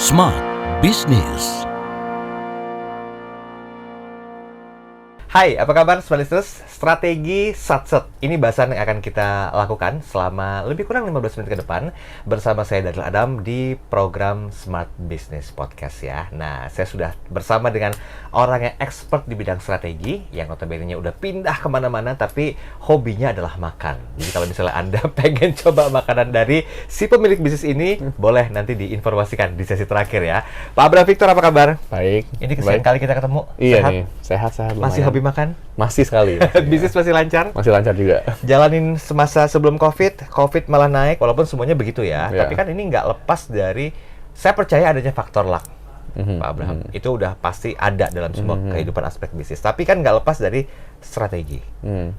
Smart Business. Hai, apa kabar Smart Business? Strategi satset. Ini bahasan yang akan kita lakukan selama lebih kurang 15 menit ke depan bersama saya Daniel Adam di program Smart Business Podcast ya. Nah, saya sudah bersama dengan orang yang expert di bidang strategi yang notabene-nya udah pindah kemana-mana tapi hobinya adalah makan. Jadi kalau misalnya Anda pengen coba makanan dari si pemilik bisnis ini, boleh nanti diinformasikan di sesi terakhir ya. Pak Abraham Victor, apa kabar? Baik. Ini kesekian kali kita ketemu. Iya Sehat? nih, sehat-sehat. Masih hobi makan? Masih sekali. Bisnis masih lancar? Masih lancar juga. Jalanin semasa sebelum COVID malah naik, walaupun semuanya begitu ya. Iya. Tapi kan ini nggak lepas dari, saya percaya adanya faktor luck, Pak Abraham. Itu udah pasti ada dalam semua kehidupan aspek bisnis. Tapi kan nggak lepas dari strategi.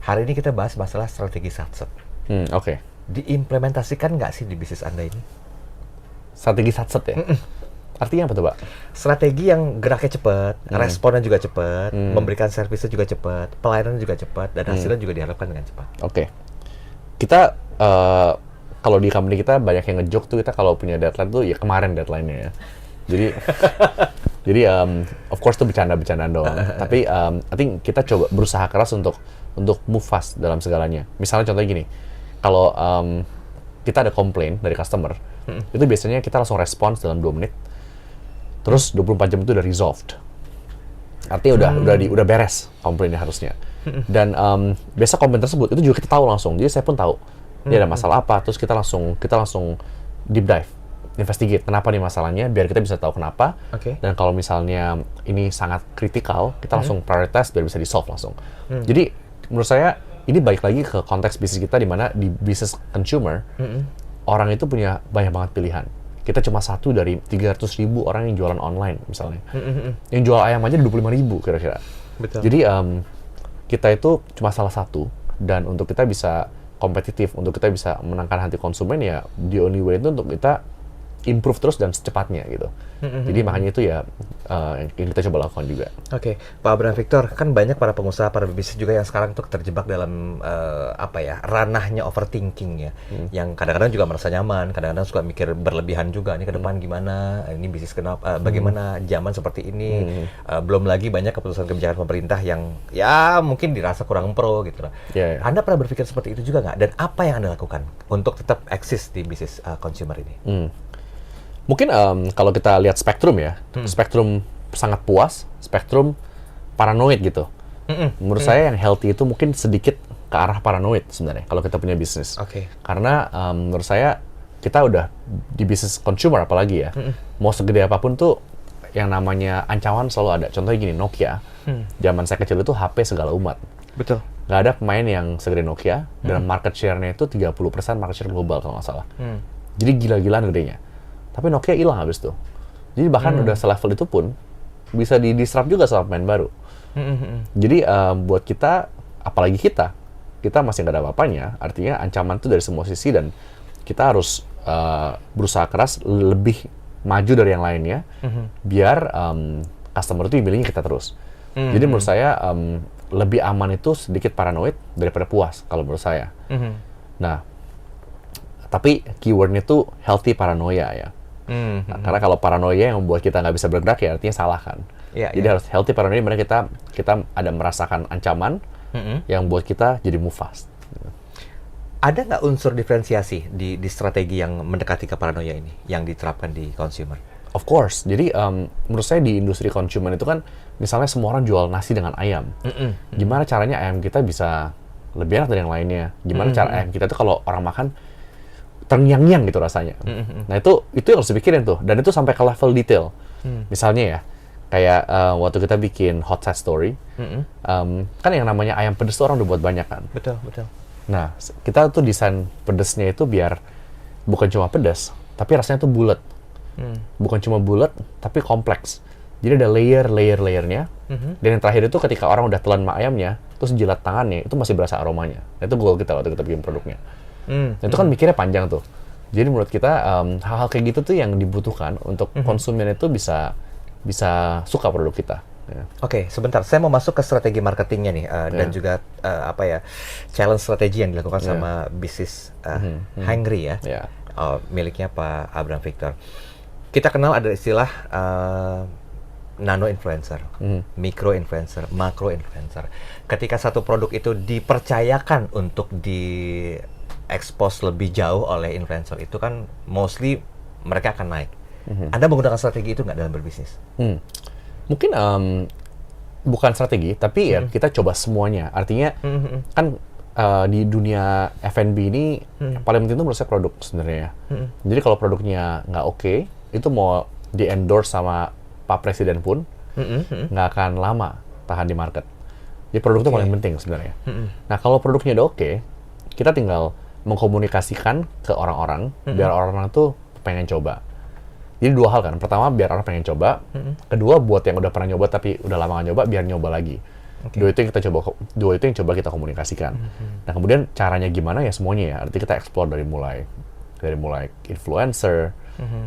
Hari ini kita bahas masalah strategi satset. Oke. Diimplementasikan nggak sih di bisnis Anda ini? Strategi satset ya? Artinya apa tuh, Pak? Strategi yang geraknya cepat, responnya juga cepat, memberikan servisnya juga cepat, pelayanannya juga cepat, dan hasilnya juga diharapkan dengan cepat. Oke. Kita, kalau di company kita banyak yang nge-joke tuh, kita kalau punya deadline tuh, ya kemarin deadline-nya ya. Jadi, of course tuh bercanda-bercandaan doang. Tapi, I think kita coba berusaha keras untuk move fast dalam segalanya. Misalnya contohnya gini, kalau kita ada komplain dari customer, itu biasanya kita langsung respons dalam 2 menit. Terus 24 jam itu udah resolved. Artinya udah beres komplainnya harusnya. Dan biasa komplain tersebut itu juga kita tahu langsung. Jadi saya pun tahu dia ada masalah apa. Terus kita langsung deep dive, investigate kenapa nih masalahnya, biar kita bisa tahu kenapa. Oke. Dan kalau misalnya ini sangat kritikal, kita langsung prioritas biar bisa di-solve langsung. Jadi menurut saya ini balik lagi ke konteks bisnis kita, di mana di bisnis consumer orang itu punya banyak banget pilihan. Kita cuma satu dari 300.000 orang yang jualan online misalnya. Yang jual ayam aja 25.000 kira-kira. Betul. Jadi kita itu cuma salah satu, dan untuk kita bisa kompetitif, untuk kita bisa menangkan hati konsumen, ya the only way itu untuk kita improve terus dan secepatnya gitu. Jadi makanya itu ya yang kita coba lakukan juga. Oke, Pak Abraham Victor, kan banyak para pengusaha, para bisnis juga yang sekarang tuh terjebak dalam ranahnya overthinking ya, yang kadang-kadang juga merasa nyaman, kadang-kadang suka mikir berlebihan juga, ini ke depan gimana, ini bisnis kenapa, bagaimana zaman seperti ini, belum lagi banyak keputusan kebijakan pemerintah yang ya mungkin dirasa kurang pro gitu lah. Iya. Anda pernah berpikir seperti itu juga nggak? Dan apa yang Anda lakukan untuk tetap eksis di bisnis consumer ini? Mungkin kalau kita lihat spektrum ya, spektrum sangat puas, spektrum paranoid gitu. Menurut saya yang healthy itu mungkin sedikit ke arah paranoid sebenarnya kalau kita punya bisnis. Oke. Karena menurut saya kita udah di bisnis consumer apalagi ya, mau segede apapun tuh yang namanya ancaman selalu ada. Contohnya gini, Nokia, zaman saya kecil itu HP segala umat. Betul. Nggak ada pemain yang segede Nokia, dan market share-nya itu 30% market share global kalau nggak salah. Jadi gila-gilaan gedenya. Tapi Nokia hilang habis itu. Jadi bahkan udah selevel itu pun bisa di-disrupt juga sama pemain baru. Jadi buat kita, apalagi kita masih nggak ada apa-apanya. Artinya ancaman itu dari semua sisi, dan kita harus berusaha keras lebih maju dari yang lainnya, biar customer itu milihnya kita terus. Jadi menurut saya lebih aman itu sedikit paranoid daripada puas kalau menurut saya. Nah, tapi keywordnya tuh healthy paranoia ya. Nah, karena kalau paranoia yang membuat kita nggak bisa bergerak ya artinya salah kan. Jadi harus healthy paranoia, dimana kita ada merasakan ancaman yang buat kita jadi move fast. Ada nggak unsur diferensiasi di strategi yang mendekati ke paranoia ini yang diterapkan di consumer? Of course. Jadi menurut saya di industri consumer itu kan, misalnya semua orang jual nasi dengan ayam. Gimana caranya ayam kita bisa lebih enak dari yang lainnya? Gimana cara ayam kita tuh kalau orang makan terngiang-ngiang gitu rasanya. Nah itu yang harus dipikirin tuh, dan itu sampai ke level detail. Misalnya ya, kayak waktu kita bikin hot set story, kan yang namanya ayam pedes tuh orang udah buat banyak kan. Betul. Nah kita tuh desain pedesnya itu biar bukan cuma pedes, tapi rasanya tuh bulat. Bukan cuma bulat, tapi kompleks. Jadi ada layernya. Dan yang terakhir itu ketika orang udah telan ayamnya, terus jilat tangannya, itu masih berasa aromanya. Nah, itu goal kita waktu kita bikin produknya. Itu kan mikirnya panjang tuh. Jadi menurut kita hal-hal kayak gitu tuh yang dibutuhkan untuk konsumen itu bisa suka produk kita. Ya. Oke, sebentar. Saya mau masuk ke strategi marketingnya nih, dan juga challenge strategi yang dilakukan sama bisnis Hungry ya, miliknya Pak Abraham Victor. kita kenal ada istilah nano influencer, micro influencer, makro influencer. Ketika satu produk itu dipercayakan untuk di-expose lebih jauh oleh influencer itu kan mostly mereka akan naik. Anda menggunakan strategi itu nggak dalam berbisnis? Mungkin bukan strategi, tapi ya kita coba semuanya. Artinya kan di dunia F&B ini paling penting itu menurut saya produk sebenarnya. Jadi kalau produknya nggak oke, itu mau di-endorse sama Pak Presiden pun nggak akan lama tahan di market. Jadi produk itu paling penting sebenarnya. Nah kalau produknya udah oke, kita tinggal mengkomunikasikan ke orang-orang biar orang-orang tuh pengen coba. Jadi dua hal kan. Pertama biar orang pengen coba. Kedua buat yang udah pernah nyoba tapi udah lama nggak nyoba biar nyoba lagi. Dua itu yang coba kita komunikasikan. Nah kemudian caranya gimana ya semuanya ya. Artinya kita explore dari mulai influencer,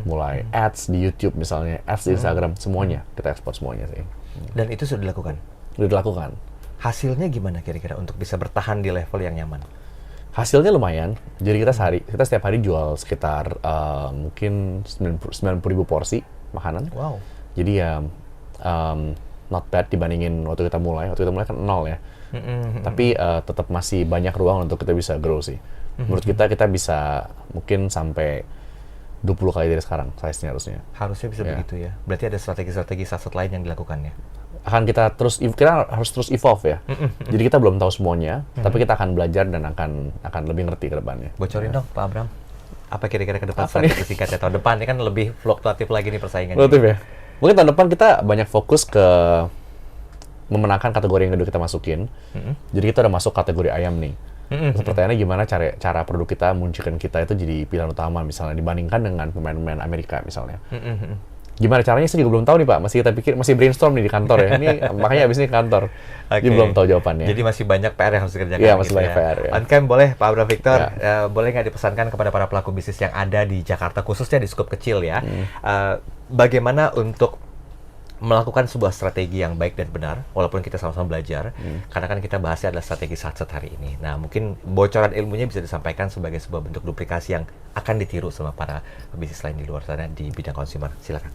mulai ads di YouTube misalnya, ads di Instagram, semuanya kita ekspor semuanya sih. Dan itu sudah dilakukan? Sudah dilakukan. Hasilnya gimana kira-kira untuk bisa bertahan di level yang nyaman? Hasilnya lumayan. Jadi kita setiap hari jual sekitar mungkin 90.000 porsi makanan. Wow. Jadi ya not bad dibandingin waktu kita mulai. Waktu kita mulai kan 0 ya. Tapi tetap masih banyak ruang untuk kita bisa grow sih. Menurut kita bisa mungkin sampai 20 kali dari sekarang size-nya harusnya. Harusnya bisa begitu ya. Berarti ada strategi-strategi satset lain yang dilakukannya. Kita harus terus evolve ya. Jadi kita belum tahu semuanya, tapi kita akan belajar dan akan lebih ngerti ke depannya. Bocorin dong Pak Abram. Apa kira-kira ke depan strategi singkatnya tahun depan? Ini kan lebih fluktuatif lagi nih persaingannya. Fluktuatif ya. Mungkin tahun depan kita banyak fokus ke memenangkan kategori yang kedua kita masukin. Jadi kita udah masuk kategori ayam nih. Pertanyaannya gimana cara produk kita munculkan kita itu jadi pilihan utama misalnya dibandingkan dengan pemain-pemain Amerika misalnya. Gimana caranya saya juga belum tahu nih Pak. Masih brainstorm nih di kantor ya. Ini makanya abis ini kantor. Jadi belum tahu jawabannya. Jadi masih banyak PR yang harus dikerjakan. Iya, masih banyak PR ya. On cam boleh Pak Abram Victor, boleh nggak dipesankan kepada para pelaku bisnis yang ada di Jakarta khususnya di skop kecil ya. Bagaimana untuk melakukan sebuah strategi yang baik dan benar, walaupun kita sama-sama belajar, karena kan kita bahasnya adalah strategi satset hari ini. Nah, mungkin bocoran ilmunya bisa disampaikan sebagai sebuah bentuk duplikasi yang akan ditiru sama para bisnis lain di luar sana di bidang consumer. Silakan.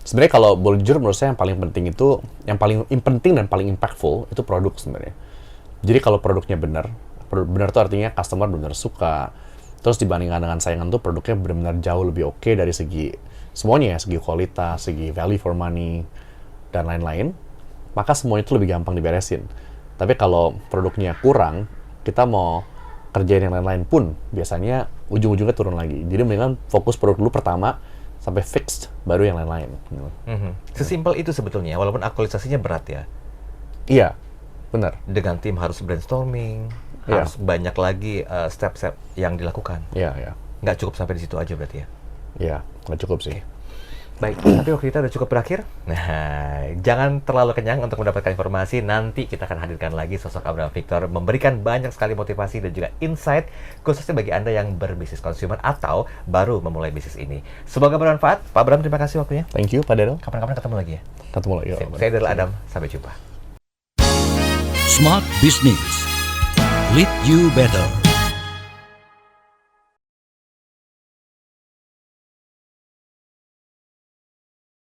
Sebenarnya kalau boleh jujur menurut saya yang paling penting itu, yang paling penting dan paling impactful itu produk sebenarnya. Jadi kalau produknya benar tuh artinya customer benar suka, terus dibandingkan dengan saingan tuh produknya benar-benar jauh lebih oke dari segi semuanya ya, segi kualitas, segi value for money, dan lain-lain, maka semuanya itu lebih gampang diberesin. Tapi kalau produknya kurang, kita mau kerjain yang lain-lain pun, biasanya ujung-ujungnya turun lagi. Jadi mendingan fokus produk dulu pertama, sampai fixed, baru yang lain-lain. Sesimpel itu sebetulnya, walaupun aktualisasinya berat ya. Iya, benar. Dengan tim harus brainstorming, harus banyak lagi step-step yang dilakukan. Iya. Nggak cukup sampai di situ aja berarti ya? Iya, nggak cukup sih. Baik, tapi waktu kita udah cukup berakhir. Nah, jangan terlalu kenyang untuk mendapatkan informasi. Nanti kita akan hadirkan lagi sosok Abram Victor memberikan banyak sekali motivasi dan juga insight khususnya bagi Anda yang berbisnis consumer atau baru memulai bisnis ini. Semoga bermanfaat. Pak Abram, terima kasih waktunya. Thank you, Pak Daryl. Kapan-kapan ketemu lagi ya? Ketemu lagi. Saya Daryl Adam. Sampai jumpa. Smart Business. Lead you better.